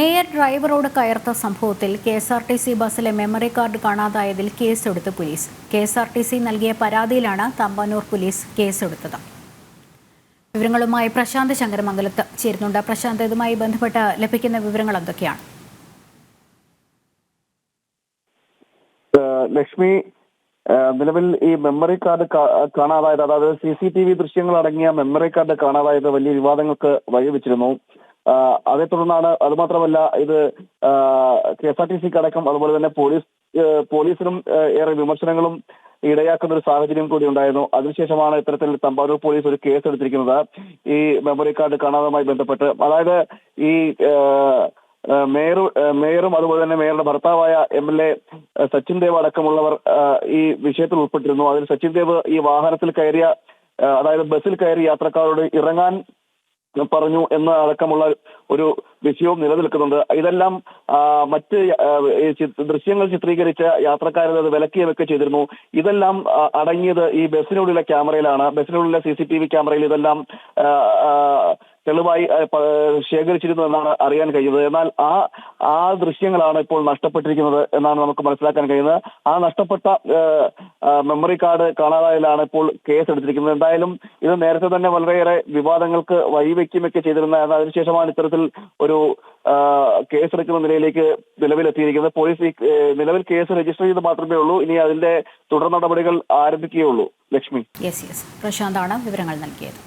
Mayor ഡ്രൈവറോട് കയർത്ത സംഭവത്തിൽ KSRTC ബസ്സിലെ മെമ്മറി കാർഡ് കാണാതായതിൽ കേസെടുത്ത് പോലീസ്. കെ.എസ്.ആർ.ടി.സി നൽകിയ പരാതിയിലാണ് തമ്പാനൂർ പോലീസ് കേസെടുത്തത്. വിവരങ്ങളുമായി പ്രശാന്ത് ശങ്കരമംഗലത്ത് ചേരുന്നുണ്ട്. പ്രശാന്ത്, ഇതുമായി ബന്ധപ്പെട്ട് ലഭിക്കുന്ന വിവരങ്ങൾ എന്തൊക്കെയാണ്? ലക്ഷ്മി, നിലവിൽ ഈ മെമ്മറി കാർഡ് കാണാതായത്, അതായത് CCTV ദൃശ്യങ്ങൾ അടങ്ങിയ മെമ്മറി കാർഡ് കാണാതായത് വലിയ വിവാദങ്ങൾക്ക് വഴിവെച്ചിരുന്നു. അതേ തുടർന്നാണ്, അതുമാത്രമല്ല, ഇത് കെ.എസ്.ആർ.ടി.സിക്ക് അടക്കം അതുപോലെ തന്നെ പോലീസിനും ഏറെ വിമർശനങ്ങളും ഇടയാക്കുന്ന ഒരു സാഹചര്യം കൂടി ഉണ്ടായിരുന്നു. അതിനുശേഷമാണ് ഇത്തരത്തിൽ തമ്പാനൂർ പോലീസ് ഒരു കേസ് എടുത്തിരിക്കുന്നത് ഈ മെമ്മറി കാർഡ് കാണാതുമായി ബന്ധപ്പെട്ട്. അതായത് ഈ മേയറും അതുപോലെ തന്നെ മേയറുടെ ഭർത്താവായ MLA സച്ചിൻ ദേവ് അടക്കമുള്ളവർ ഈ വിഷയത്തിൽ ഉൾപ്പെട്ടിരുന്നു. അതിൽ സച്ചിൻ ദേവ് ഈ വാഹനത്തിൽ കയറിയ, അതായത് ബസ്സിൽ കയറി യാത്രക്കാരോട് ഇറങ്ങാൻ പറഞ്ഞു എന്ന് അടക്കമുള്ള ഒരു വിഷയവും നിലനിൽക്കുന്നുണ്ട്. ഇതെല്ലാം മറ്റ് ദൃശ്യങ്ങൾ ചിത്രീകരിച്ച യാത്രക്കാരെ അത് വിലക്കിയൊക്കെ ചെയ്തിരുന്നു. ഇതെല്ലാം അടങ്ങിയത് ഈ ബസ്സിനുള്ളിലെ ക്യാമറയിലാണ്. ബസ്സിനുള്ളിലെ CCTV ക്യാമറയിൽ ഇതെല്ലാം തെളിവായി ശേഖരിച്ചിരുന്നു എന്നാണ് അറിയാൻ കഴിയുന്നത്. എന്നാൽ ആ ദൃശ്യങ്ങളാണ് ഇപ്പോൾ നഷ്ടപ്പെട്ടിരിക്കുന്നത് എന്നാണ് നമുക്ക് മനസ്സിലാക്കാൻ കഴിയുന്നത്. ആ നഷ്ടപ്പെട്ട മെമ്മറി കാർഡ് കാണാതായതിലാണ് ഇപ്പോൾ കേസ് എടുത്തിരിക്കുന്നത്. എന്തായാലും ഇത് നേരത്തെ തന്നെ വളരെയേറെ വിവാദങ്ങൾക്ക് വഴിവെക്കുകയൊക്കെ ചെയ്തിരുന്ന, അതിനുശേഷമാണ് ഇത്തരത്തിൽ ഒരു കേസെടുക്കുന്ന നിലയിലേക്ക് നിലവിലെത്തിയിരിക്കുന്നത്. പോലീസ് നിലവിൽ കേസ് രജിസ്റ്റർ ചെയ്ത് മാത്രമേ ഉള്ളൂ. ഇനി അതിന്റെ തുടർ നടപടികൾ ആരംഭിക്കുകയുള്ളൂ. ലക്ഷ്മി, പ്രശാന്താണ് വിവരങ്ങൾ നൽകിയത്.